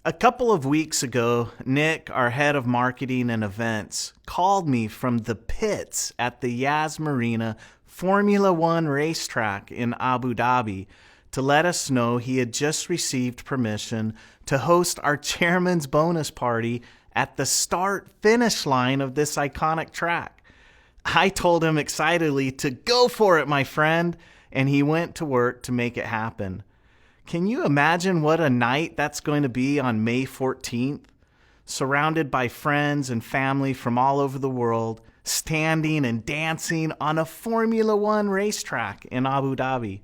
A couple of weeks ago, Nick, our head of marketing and events, called me from the pits at the Yas Marina Formula One racetrack in Abu Dhabi to let us know he had just received permission to host our chairman's bonus party at the start-finish line of this iconic track. I told him excitedly to go for it, my friend, and he went to work to make it happen. Can you imagine what a night that's going to be on May 14th? Surrounded by friends and family from all over the world, standing and dancing on a Formula One racetrack in Abu Dhabi.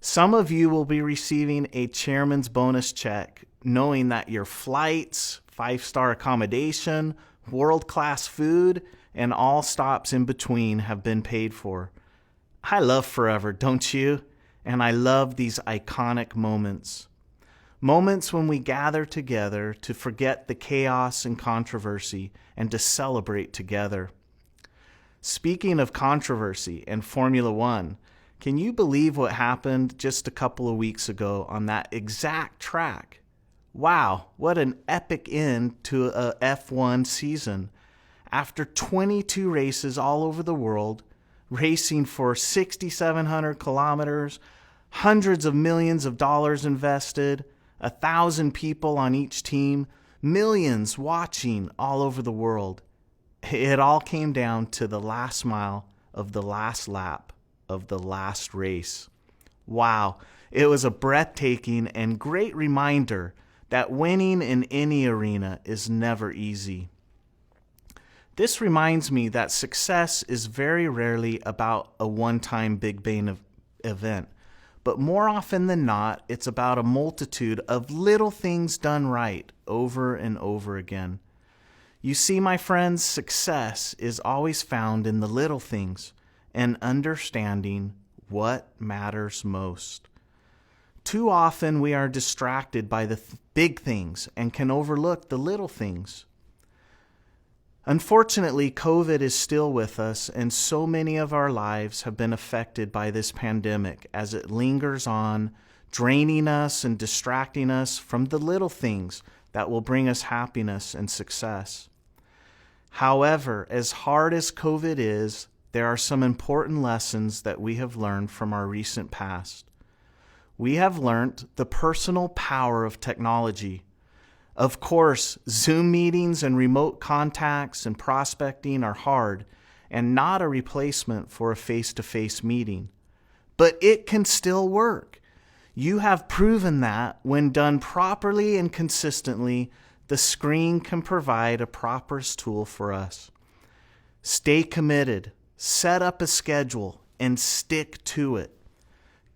Some of you will be receiving a chairman's bonus check, knowing that your flights, 5-star accommodation, world-class food, and all stops in between have been paid for. I love Forever, don't you? And I love these iconic moments. Moments when we gather together to forget the chaos and controversy and to celebrate together. Speaking of controversy and Formula One, can you believe what happened just a couple of weeks ago on that exact track? Wow, what an epic end to a F1 season. After 22 races all over the world, racing for 6,700 kilometers, hundreds of millions of dollars invested, 1,000 people on each team, millions watching all over the world. It all came down to the last mile of the last lap of the last race. Wow, it was a breathtaking and great reminder that winning in any arena is never easy. This reminds me that success is very rarely about a one-time big bang event, but more often than not, it's about a multitude of little things done right over and over again. You see, my friends, success is always found in the little things and understanding what matters most. Too often we are distracted by the big things and can overlook the little things. Unfortunately, COVID is still with us, and so many of our lives have been affected by this pandemic as it lingers on, draining us and distracting us from the little things that will bring us happiness and success. However, as hard as COVID is, there are some important lessons that we have learned from our recent past. We have learned the personal power of technology. Of course, Zoom meetings and remote contacts and prospecting are hard and not a replacement for a face-to-face meeting. But it can still work. You have proven that when done properly and consistently, the screen can provide a proper tool for us. Stay committed, set up a schedule, and stick to it.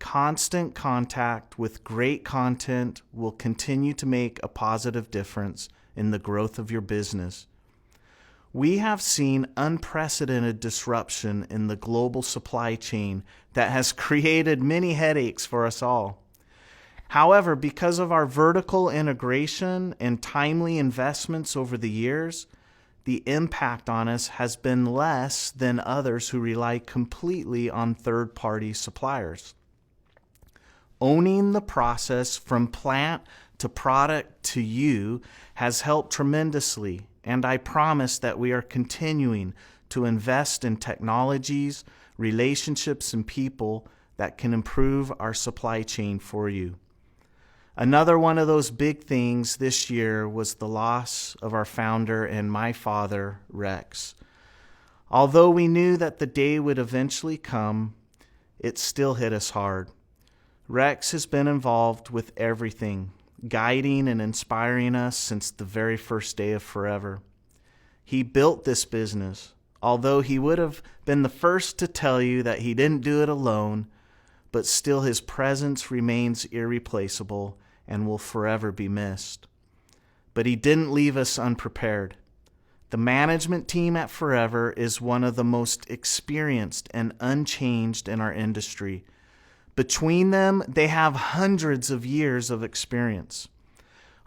Constant contact with great content will continue to make a positive difference in the growth of your business. We have seen unprecedented disruption in the global supply chain that has created many headaches for us all. However, because of our vertical integration and timely investments over the years, the impact on us has been less than others who rely completely on third-party suppliers. Owning the process from plant to product to you has helped tremendously, and I promise that we are continuing to invest in technologies, relationships, and people that can improve our supply chain for you. Another one of those big things this year was the loss of our founder and my father, Rex. Although we knew that the day would eventually come, it still hit us hard. Rex has been involved with everything, guiding and inspiring us since the very first day of Forever. He built this business, although he would have been the first to tell you that he didn't do it alone, but still his presence remains irreplaceable and will forever be missed. But he didn't leave us unprepared. The management team at Forever is one of the most experienced and unchanged in our industry. Between them, they have hundreds of years of experience.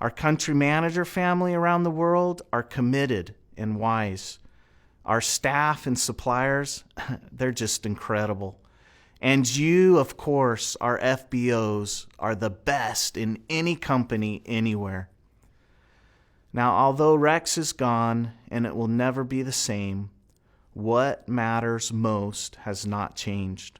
Our country manager family around the world are committed and wise. Our staff and suppliers, they're just incredible. And you, of course, our FBOs, are the best in any company anywhere. Now, although Rex is gone and it will never be the same, what matters most has not changed.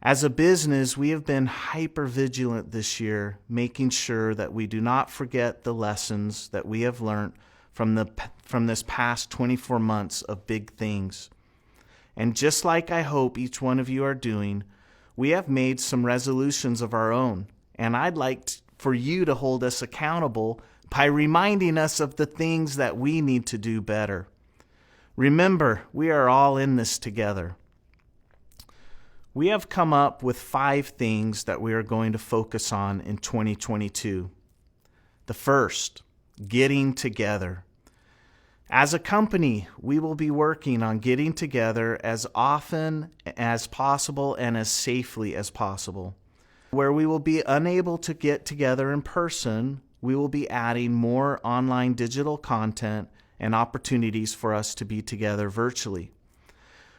As a business, we have been hyper vigilant this year, making sure that we do not forget the lessons that we have learned from this past 24 months of big things. And just like I hope each one of you are doing, we have made some resolutions of our own, and I'd like for you to hold us accountable by reminding us of the things that we need to do better. Remember, we are all in this together. We have come up with 5 things that we are going to focus on in 2022. The first, getting together. As a company, we will be working on getting together as often as possible and as safely as possible. Where we will be unable to get together in person, we will be adding more online digital content and opportunities for us to be together virtually.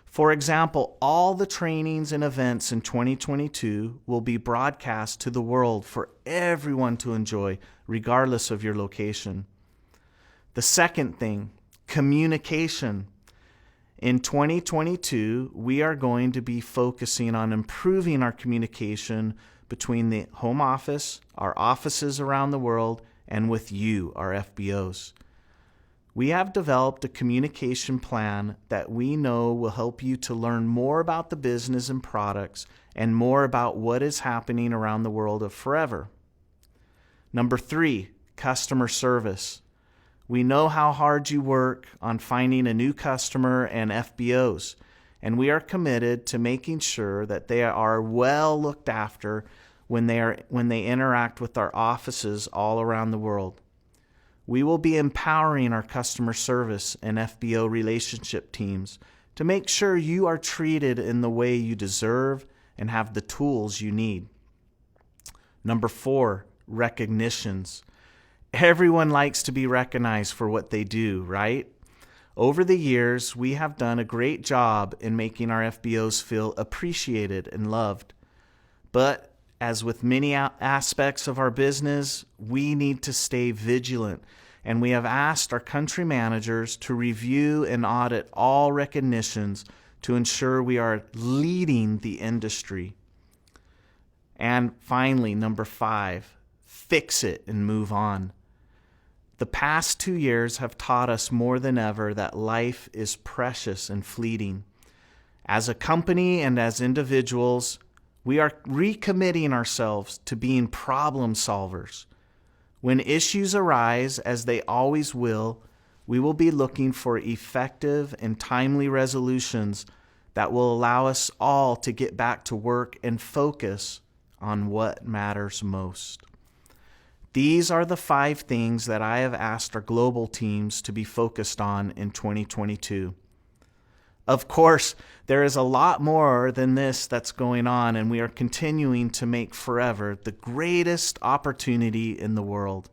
For example, all the trainings and events in 2022 will be broadcast to the world for everyone to enjoy, regardless of your location. The second thing, communication. In 2022, we are going to be focusing on improving our communication between the home office, our offices around the world, and with you, our FBOs. We have developed a communication plan that we know will help you to learn more about the business and products and more about what is happening around the world of forever. Number 3, customer service. We know how hard you work on finding a new customer and FBOs, and we are committed to making sure that they are well looked after when they interact with our offices all around the world. We will be empowering our customer service and FBO relationship teams to make sure you are treated in the way you deserve and have the tools you need. Number 4, recognitions. Everyone likes to be recognized for what they do, right? Over the years, we have done a great job in making our FBOs feel appreciated and loved. But as with many aspects of our business, we need to stay vigilant, and we have asked our country managers to review and audit all recognitions to ensure we are leading the industry. And finally, number 5, fix it and move on. The past 2 years have taught us more than ever that life is precious and fleeting. As a company and as individuals, we are recommitting ourselves to being problem solvers. When issues arise, as they always will, we will be looking for effective and timely resolutions that will allow us all to get back to work and focus on what matters most. These are the 5 things that I have asked our global teams to be focused on in 2022. Of course, there is a lot more than this that's going on, and we are continuing to make forever the greatest opportunity in the world.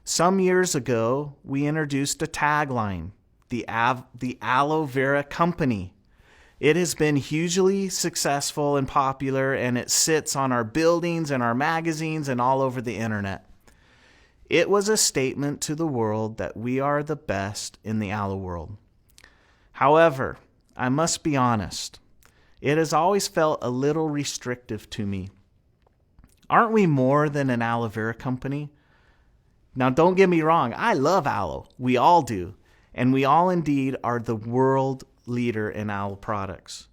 Some years ago, we introduced a tagline, the Aloe Vera Company. It has been hugely successful and popular, and it sits on our buildings and our magazines and all over the internet. It was a statement to the world that we are the best in the aloe world. However, I must be honest, it has always felt a little restrictive to me. Aren't we more than an aloe vera company? Now, don't get me wrong, I love aloe. We all do. And we all indeed are the world leader in aloe products.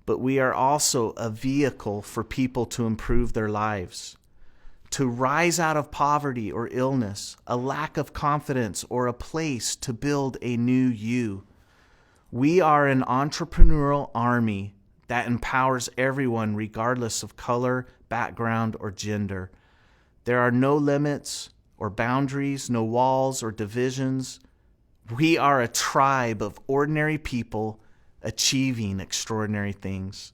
But we are also a vehicle for people to improve their lives, to rise out of poverty or illness, a lack of confidence, or a place to build a new you. We are an entrepreneurial army that empowers everyone regardless of color, background, or gender. There are no limits or boundaries, no walls or divisions. We are a tribe of ordinary people achieving extraordinary things.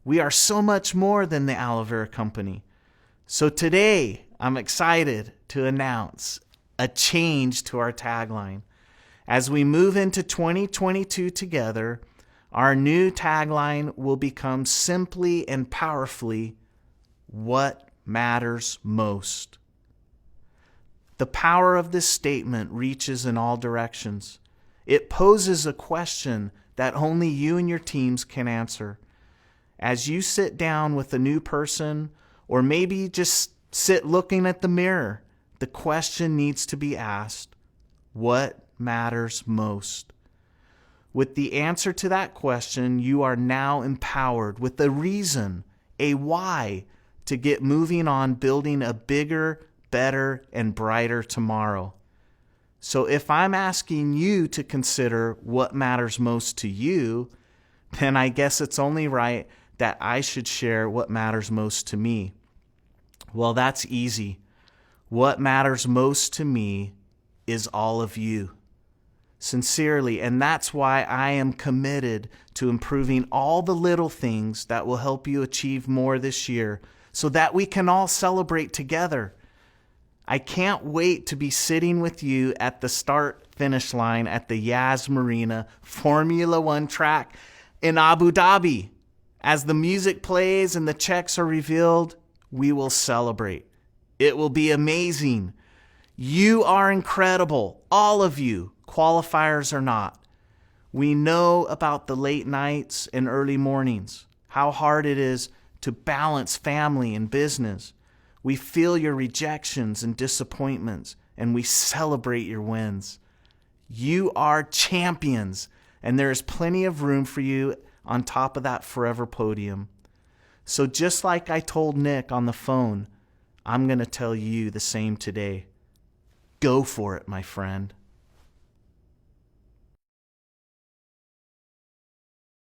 We are so much more than the Aloe Vera Company. So today, I'm excited to announce a change to our tagline. As we move into 2022 together, our new tagline will become simply and powerfully, what matters most. The power of this statement reaches in all directions. It poses a question that only you and your teams can answer. As you sit down with a new person, or maybe just sit looking at the mirror, the question needs to be asked, what matters most? With the answer to that question, you are now empowered with a reason, a why, to get moving on building a bigger, better, and brighter tomorrow. So if I'm asking you to consider what matters most to you, then I guess it's only right that I should share what matters most to me. Well, that's easy. What matters most to me is all of you. Sincerely, and that's why I am committed to improving all the little things that will help you achieve more this year so that we can all celebrate together. I can't wait to be sitting with you at the start-finish line at the Yas Marina Formula One track in Abu Dhabi. As the music plays and the checks are revealed, we will celebrate. It will be amazing. You are incredible, all of you, qualifiers or not. We know about the late nights and early mornings, how hard it is to balance family and business. We feel your rejections and disappointments, and we celebrate your wins. You are champions, and there is plenty of room for you on top of that forever podium. So just like I told Nick on the phone, I'm going to tell you the same today. Go for it, my friend.